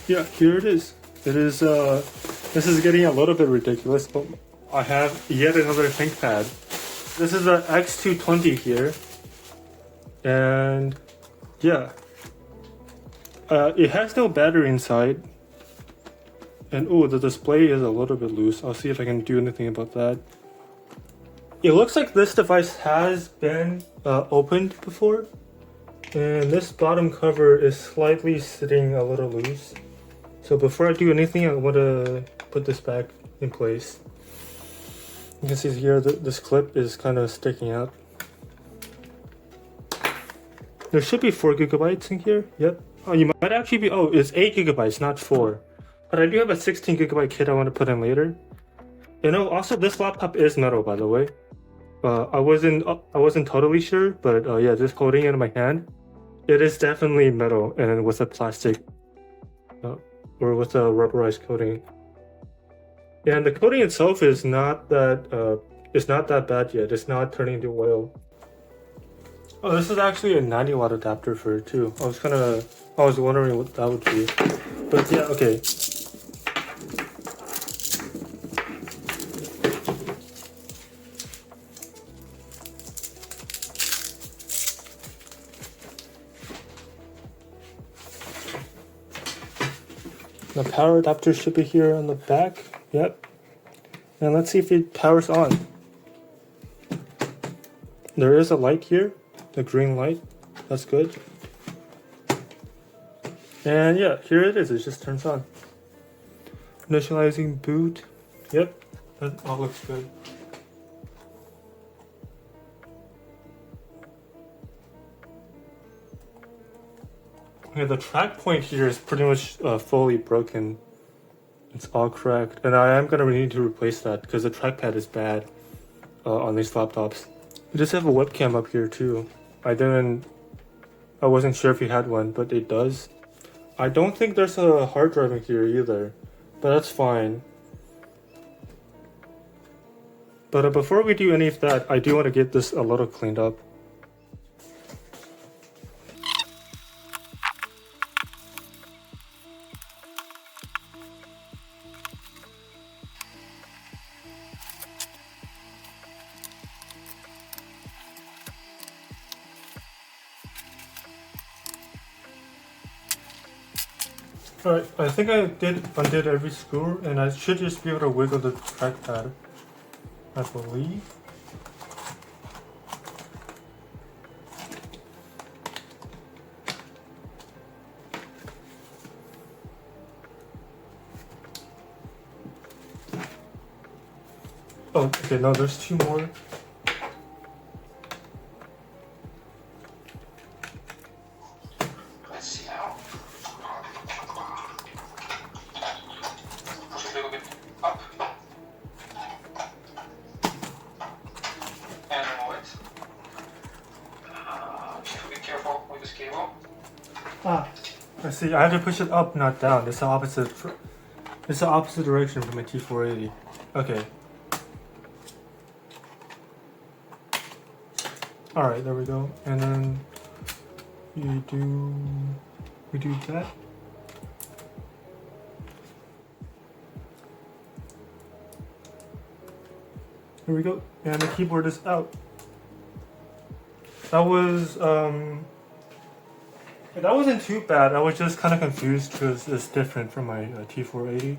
yeah, here it is. It is, this is getting a little bit ridiculous, but I have yet another ThinkPad. This is the X220 here. And yeah, it has no battery inside. And oh, the display is a little bit loose. I'll see if I can do anything about that. It looks like this device has been opened before. And this bottom cover is slightly sitting a little loose. So before I do anything, I want to put this back in place. You can see here that this clip is kind of sticking out. There should be 4 gigabytes in here. Yep. Oh, you might actually be. Oh, it's 8 gigabytes, not 4. But I do have a 16 gigabyte kit I want to put in later. You know, also this laptop is metal, by the way. I wasn't totally sure, but yeah, just holding it in my hand, it is definitely metal and with a plastic or with a rubberized coating. And the coating itself is not that bad yet. It's not turning into oil. Oh, this is actually a 90 watt adapter for it too. I was wondering what that would be. But yeah, okay. The power adapter should be here on the back. Yep. And let's see if it powers on. There is a light here, the green light. That's good. And yeah, here it is. It just turns on. Initializing boot. Yep, that all looks good. Okay, the track point here is pretty much fully broken. It's all cracked, and I am gonna need to replace that because the trackpad is bad on these laptops. We just have a webcam up here too. I wasn't sure if you had one, but it does. I don't think there's a hard drive in here either, but that's fine. But before we do any of that, I do want to get this a little cleaned up. Alright, I think I undid every screw, and I should just be able to wiggle the trackpad, I believe. Oh, okay, no, there's 2 more. Ah, I see. I have to push it up, not down. It's the opposite. It's the opposite direction from my T480. Okay. All right, there we go. And then we do that. Here we go. And the keyboard is out. That wasn't too bad. I was just kind of confused because it's different from my T480.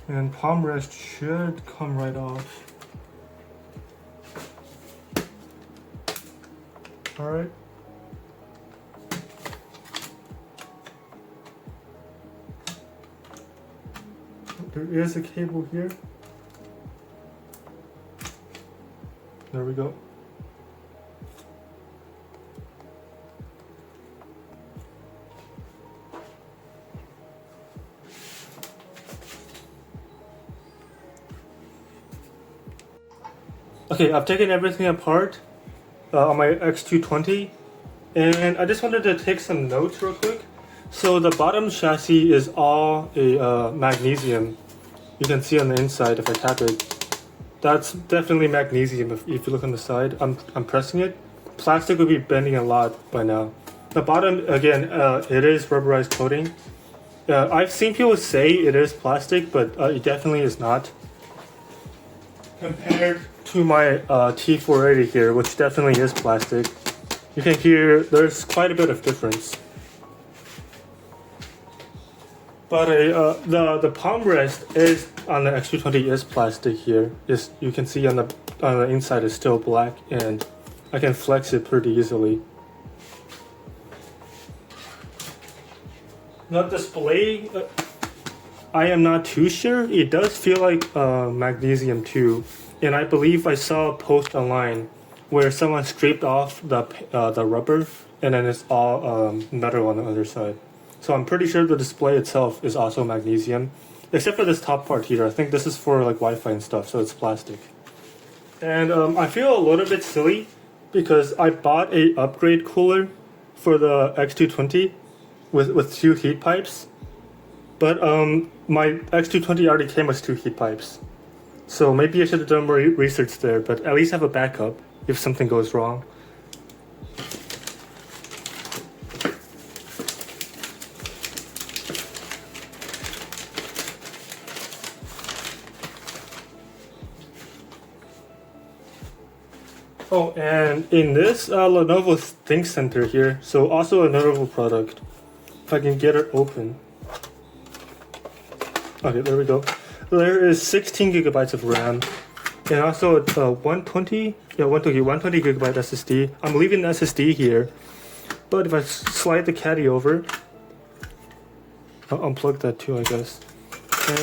And palm rest should come right off. Alright. There is a cable here. There we go. Okay, I've taken everything apart on my X220, and I just wanted to take some notes real quick. So the bottom chassis is all a magnesium. You can see on the inside if I tap it. That's definitely magnesium if you look on the side. I'm pressing it. Plastic would be bending a lot by now. The bottom, again, it is rubberized coating. I've seen people say it is plastic, but it definitely is not. Compared to my T480 here, which definitely is plastic, you can hear there's quite a bit of difference. But the palm rest is on the X220 is plastic here. You can see on the inside is still black, and I can flex it pretty easily. The display, I am not too sure. It does feel like magnesium too, and I believe I saw a post online where someone scraped off the rubber, and then it's all metal on the other side. So I'm pretty sure the display itself is also magnesium, except for this top part here. I think this is for like Wi-Fi and stuff, so it's plastic. And I feel a little bit silly because I bought a upgrade cooler for the X220 with 2 heat pipes, but my X220 already came with 2 heat pipes. So maybe I should have done more research there, but at least have a backup if something goes wrong. Oh, and in this Lenovo Think Center here, so also a notable product. If I can get it open. Okay, there we go. There is 16 gigabytes of RAM, and also a 120 gigabyte SSD. I'm leaving the SSD here, but if I slide the caddy over, I'll unplug that too, I guess.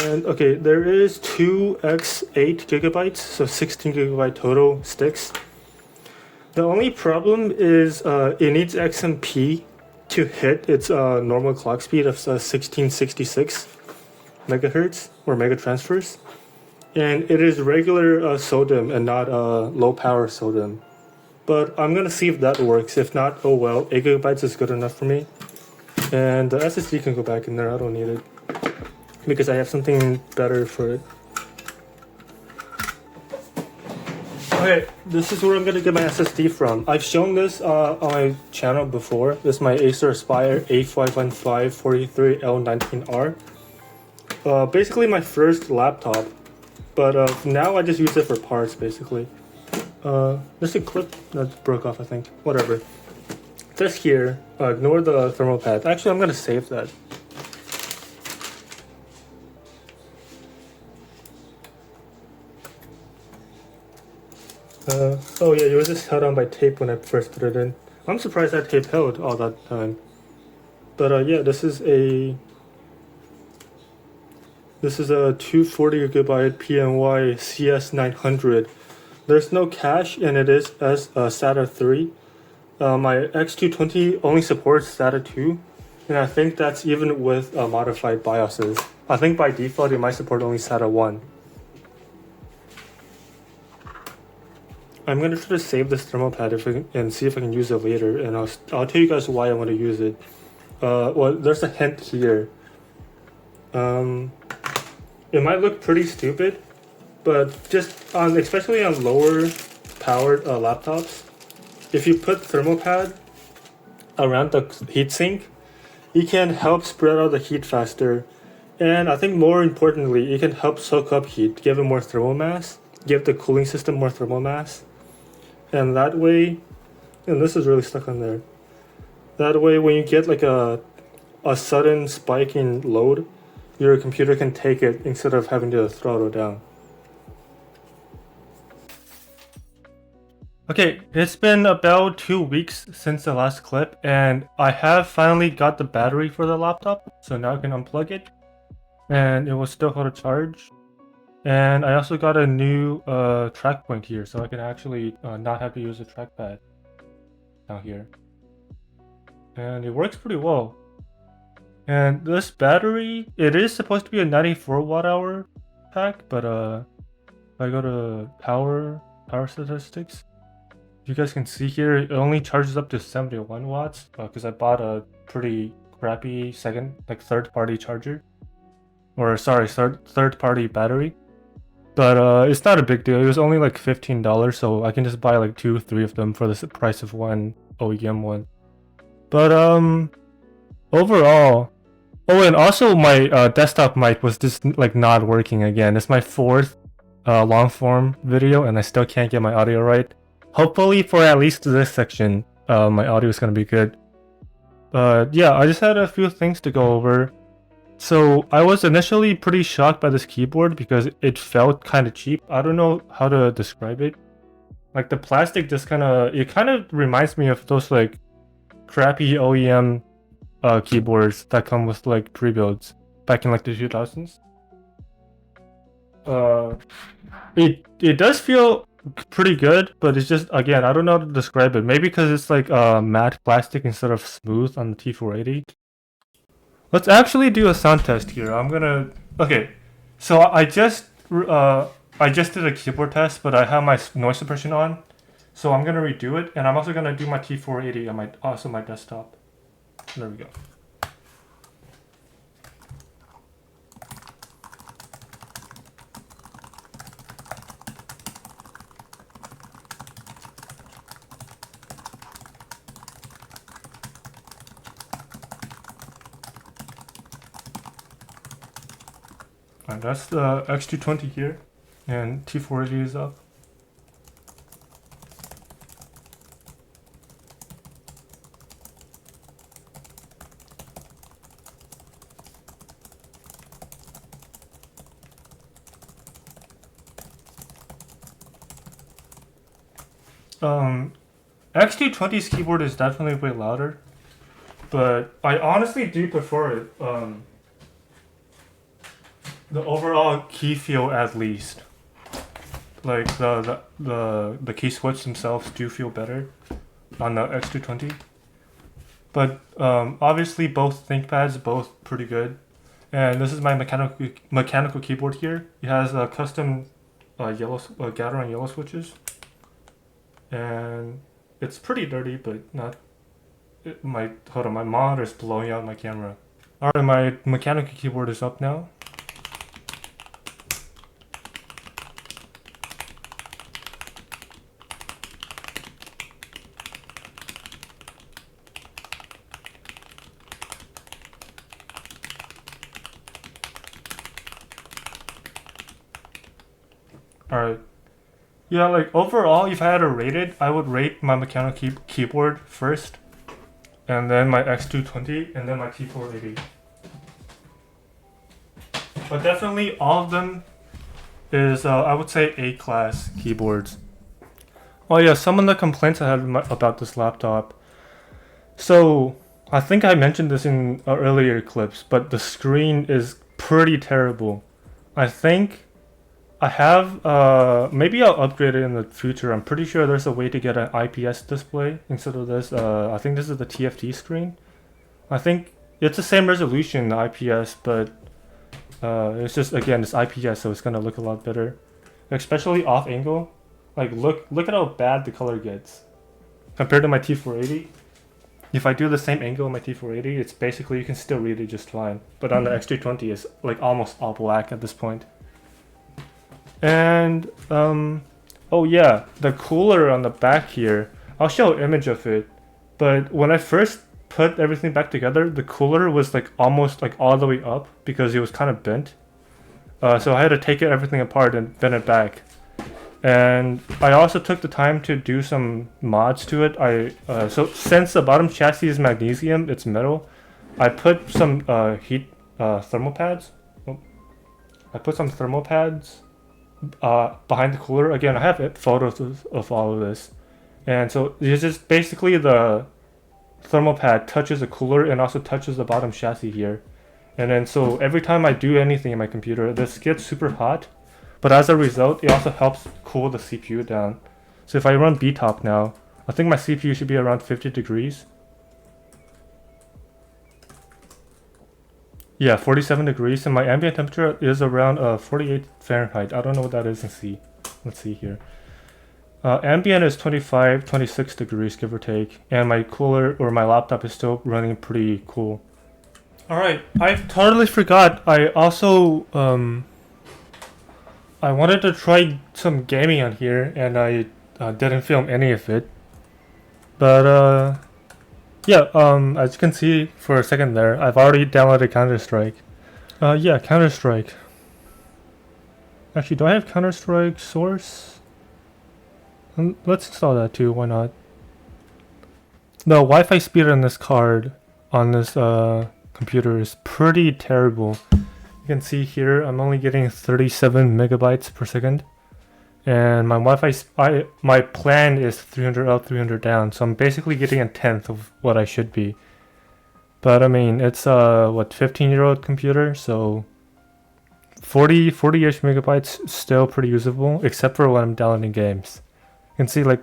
And okay, there is 2x8 gigabytes, so 16 gigabyte total sticks. The only problem is it needs XMP to hit its normal clock speed of 1666 megahertz or mega transfers, and it is regular SODIMM and not low power SODIMM. But I'm gonna see if that works. If not, oh well, 8 gigabytes is good enough for me. And the SSD can go back in there. I don't need it because I have something better for it. Okay, this is where I'm gonna get my SSD from. I've shown this on my channel before. This is my Acer Aspire A515-43L19R. Basically my first laptop, but now I just use it for parts basically. There's a clip that broke off, I think. Whatever. This here, ignore the thermal pad. Actually, I'm gonna save that. Oh yeah, it was just held on by tape when I first put it in. I'm surprised that tape held all that time. But yeah, this is a 240 gigabyte PNY CS900. There's no cache, and it is as SATA 3. My X220 only supports SATA 2, and I think that's even with modified BIOSes. I think by default it might support only SATA 1. I'm gonna try to save this thermal pad and see if I can use it later, and I'll tell you guys why I want to use it. Well, there's a hint here. It might look pretty stupid, but just especially on lower powered laptops, if you put thermal pad around the heatsink, it can help spread out the heat faster, and I think more importantly, it can help soak up heat, give it more thermal mass, give the cooling system more thermal mass. And that way, and this is really stuck on there. That way, when you get like a sudden spike in load, your computer can take it instead of having to throttle down. Okay, it's been about 2 weeks since the last clip, and I have finally got the battery for the laptop, so now I can unplug it, and it will still hold a charge. And I also got a new track point here, so I can actually not have to use the trackpad down here. And it works pretty well. And this battery, it is supposed to be a 94 watt hour pack, but if I go to power statistics, you guys can see here, it only charges up to 71 watts because I bought a pretty crappy third-party charger. Or sorry, third-party battery. But it's not a big deal. It was only like $15, so I can just buy like 2 or 3 of them for the price of one OEM one. But overall, oh, and also my desktop mic was just like not working again. It's my fourth long form video, and I still can't get my audio right. Hopefully, for at least this section, my audio is gonna be good. Yeah, I just had a few things to go over. So I was initially pretty shocked by this keyboard because it felt kind of cheap. I don't know how to describe it. Like the plastic just kind of reminds me of those like crappy OEM keyboards that come with like pre-builds back in like the 2000s. It does feel pretty good, but it's just, again, I don't know how to describe it. Maybe because it's like matte plastic instead of smooth on the T480. Let's actually do a sound test here. Okay, so I just did a keyboard test, but I have my noise suppression on, so I'm gonna redo it, and I'm also gonna do my T480 on my desktop. There we go. Alright, that's the X220 here, and T480 is up. X220's keyboard is definitely way louder, but I honestly do prefer it. The overall key feel, at least, like the key switch themselves do feel better on the X220. But obviously both ThinkPads, both pretty good. And this is my mechanical keyboard here. It has a custom Gateron yellow switches, and it's pretty dirty, but not. Hold on, my monitor is blowing out my camera. All right, my mechanical keyboard is up now. Alright. Yeah, like overall, if I had to rate it, I would rate my mechanical keyboard first, and then my X220, and then my T480. But definitely all of them is, I would say, A-class keyboards. Oh yeah, some of the complaints I had about this laptop. So, I think I mentioned this in earlier clips, but the screen is pretty terrible. I think I have, maybe I'll upgrade it in the future. I'm pretty sure there's a way to get an IPS display instead of this. I think this is the TFT screen. I think it's the same resolution, the IPS, but it's just, again, it's IPS, so it's gonna look a lot better. Especially off angle. Like, look at how bad the color gets compared to my T480. If I do the same angle on my T480, it's basically, you can still read it just fine. But on the X220, it's like almost all black at this point. And oh yeah, the cooler on the back here, I'll show an image of it, but when I first put everything back together, the cooler was like almost like all the way up because it was kind of bent. So I had to take everything apart and bend it back. And I also took the time to do some mods to it. So since the bottom chassis is magnesium, it's metal, I put some thermal pads. Oh. I put some thermal pads behind the cooler. Again, I have photos of all of this, and so it's just basically the thermal pad touches the cooler and also touches the bottom chassis here, and then so every time I do anything in my computer, this gets super hot, but as a result, it also helps cool the CPU down. So if I run BTOP now, I think my CPU should be around 50 degrees. Yeah, 47 degrees, and my ambient temperature is around 48 Fahrenheit. I don't know what that is in C. Let's see here. Ambient is 25, 26 degrees, give or take, and my cooler, or my laptop, is still running pretty cool. Alright, I totally forgot. I also, I wanted to try some gaming on here, and I didn't film any of it. But, Yeah, as you can see for a second there, I've already downloaded Counter-Strike. Yeah, Counter-Strike. Actually, do I have Counter-Strike source? Let's install that too, why not? The Wi-Fi speed on this card, on this computer is pretty terrible. You can see here, I'm only getting 37 megabytes per second. And my Wi-Fi, my plan is 300 up, 300 down, so I'm basically getting a tenth of what I should be. But I mean, it's a, 15-year-old computer, so 40-ish megabytes still pretty usable, except for when I'm downloading games. You can see like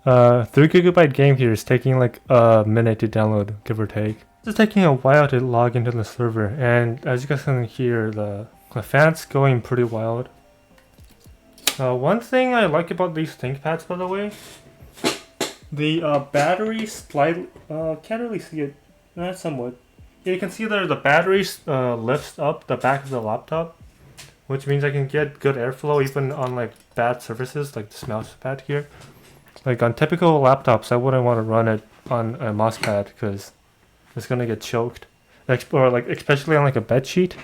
3 GB game here is taking like a minute to download, give or take. It's taking a while to log into the server, and as you guys can hear, the fan's going pretty wild. One thing I like about these ThinkPads, by the way, the battery slightly, can't really see it, somewhat. You can see there the battery lifts up the back of the laptop, which means I can get good airflow even on like bad surfaces like this mouse pad here. Like on typical laptops, I wouldn't want to run it on a mouse pad because it's gonna get choked, or like especially on like a bed sheet.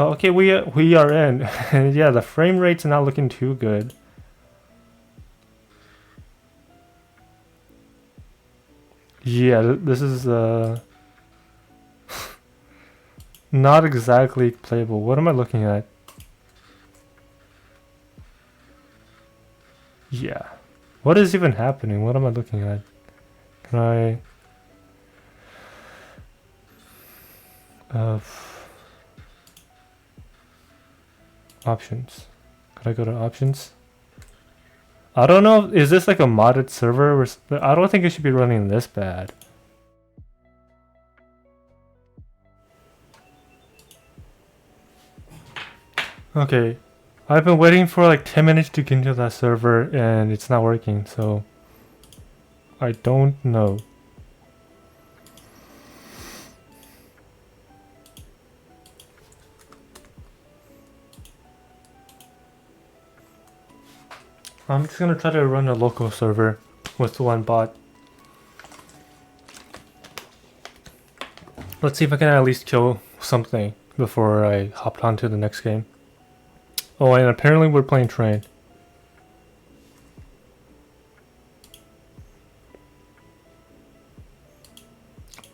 Okay, we are in. Yeah, the frame rate's not looking too good. Yeah, this is not exactly playable. What am I looking at? Yeah. What is even happening? What am I looking at? Can I... options. Could I go to options? I don't know. Is this like a modded server? I don't think it should be running this bad. Okay. I've been waiting for like 10 minutes to get into that server and it's not working, so I don't know. I'm just gonna try to run a local server with one bot. Let's see if I can at least kill something before I hopped on to the next game. Oh, and apparently we're playing train.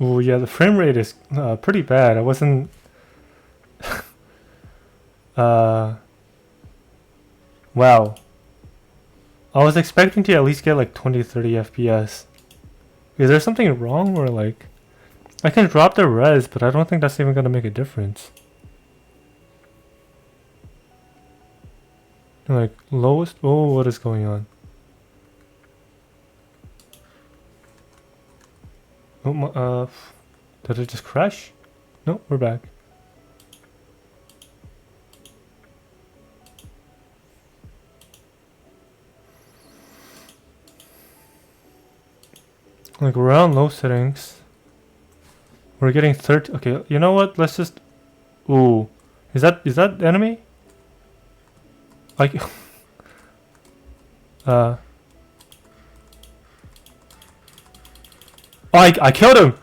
Oh yeah, the frame rate is pretty bad. I wasn't... wow. I was expecting to at least get like 20-30 FPS. Is there something wrong, or like... I can drop the res, but I don't think that's even gonna make a difference. Like, lowest... Oh, what is going on? Oh, did it just crash? No, we're back. Like, we're on low settings. We're getting 30. Okay, you know what? Let's just... Ooh. Is that enemy? Like... Oh, I killed him!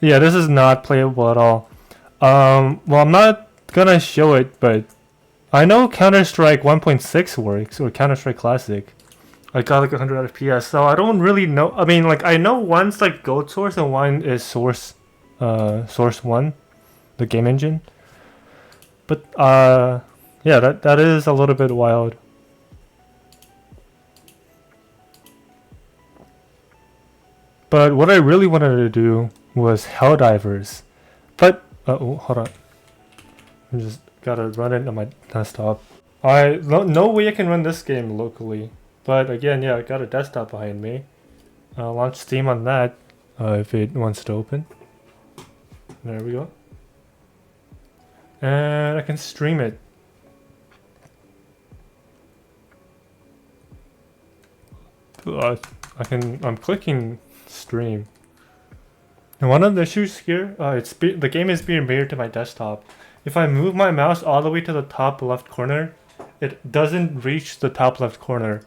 Yeah, this is not playable at all. Well, I'm not gonna show it, but... I know Counter-Strike 1.6 works, or Counter-Strike Classic. I got like 100 FPS, so I don't really know. I mean, like, I know one's like goat source and one is source 1, the game engine. But yeah, that is a little bit wild. But what I really wanted to do was Helldivers. But oh, hold on. I just gotta run it on my desktop. No way I can run this game locally. But again, yeah, I got a desktop behind me. Launch Steam on that if it wants to open. There we go. And I can stream it. I'm clicking stream. And one of the issues here, the game is being mirrored to my desktop. If I move my mouse all the way to the top left corner, it doesn't reach the top left corner.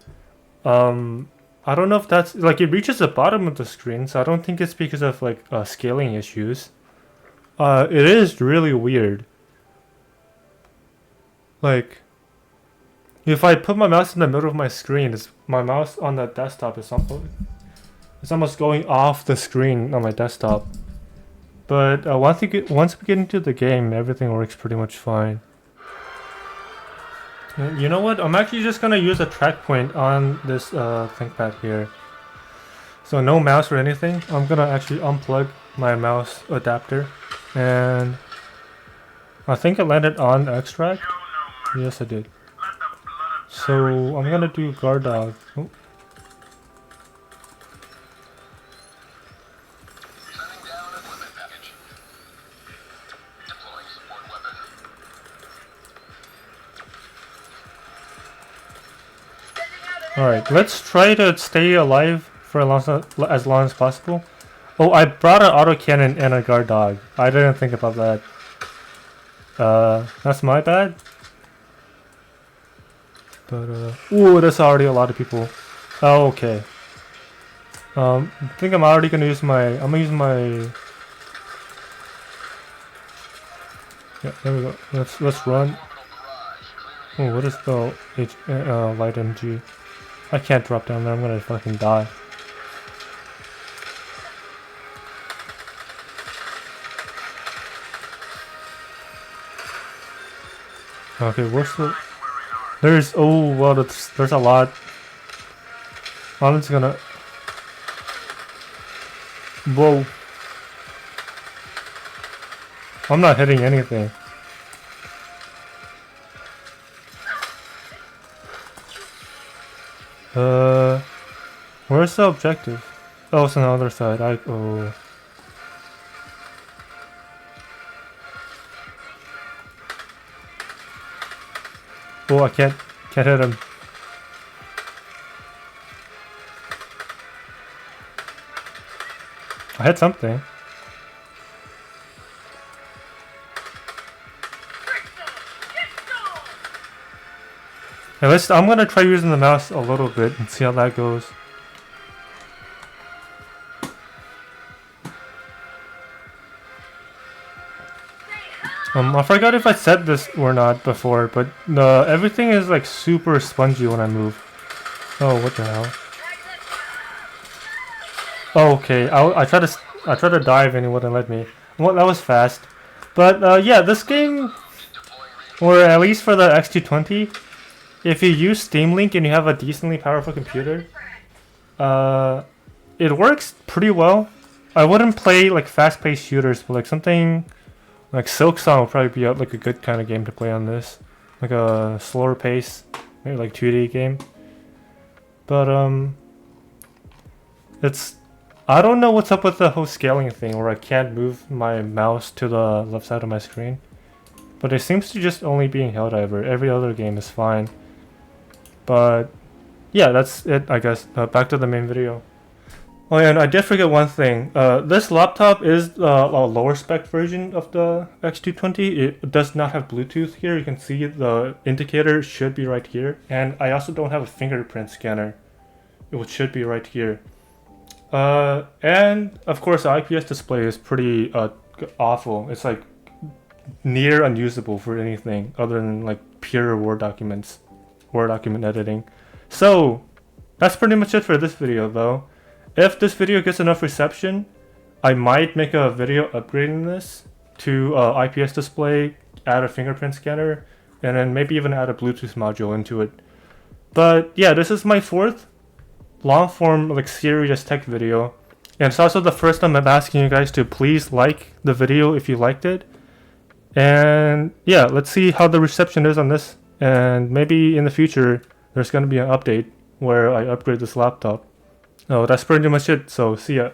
I don't know if that's like it reaches the bottom of the screen, so I don't think it's because of like scaling issues. It is really weird. Like, if I put my mouse in the middle of my screen, my mouse on the desktop is almost going off the screen on my desktop. But once we get into the game, everything works pretty much fine. And you know what? I'm actually just gonna use a track point on this ThinkPad here. So no mouse or anything. I'm gonna actually unplug my mouse adapter, and I think it landed on extract. Yes, I did. So I'm gonna do guard dog. Oh. Alright, let's try to stay alive for as long as possible. Oh, I brought an autocannon and a guard dog. I didn't think about that. That's my bad. But, ooh, there's already a lot of people. Oh, okay. I think I'm already gonna use I'm gonna use my... Yeah, there we go. Let's run. Oh, what is the light MG? I can't drop down there, I'm gonna fucking die. Okay, where's the... There's... Oh, well, there's a lot. I'm just gonna... Whoa. I'm not hitting anything. Where's the objective? Oh, it's on the other side. Oh. Oh, I can't hit him. I hit something. At least I'm gonna try using the mouse a little bit and see how that goes. I forgot if I said this or not before, but everything is like super spongy when I move. Oh, what the hell? Oh, okay, I tried to dive and it wouldn't let me. Well, that was fast. But yeah, this game, or at least for the X220, if you use Steam Link and you have a decently powerful computer, it works pretty well. I wouldn't play like fast-paced shooters, but like something like Silksong would probably be like a good kind of game to play on this. Like a slower pace, maybe like 2D game. But I don't know what's up with the whole scaling thing where I can't move my mouse to the left side of my screen. But it seems to just only being held over. Every other game is fine. But yeah, that's it, I guess. Back to the main video. Oh yeah, and I did forget one thing. This laptop is a lower spec version of the X220. It does not have Bluetooth here. You can see the indicator should be right here. And I also don't have a fingerprint scanner, which should be right here. And of course the IPS display is pretty awful. It's like near unusable for anything other than like pure Word document editing. So that's pretty much it for this video though. If this video gets enough reception, I might make a video upgrading this to IPS display, add a fingerprint scanner, and then maybe even add a Bluetooth module into it. But yeah, this is my 4th long form like serious tech video, and it's also the first time I'm asking you guys to please like the video if you liked it. And yeah, let's see how the reception is on this, and maybe in the future there's going to be an update where I upgrade this laptop. Oh, that's pretty much it, so see ya.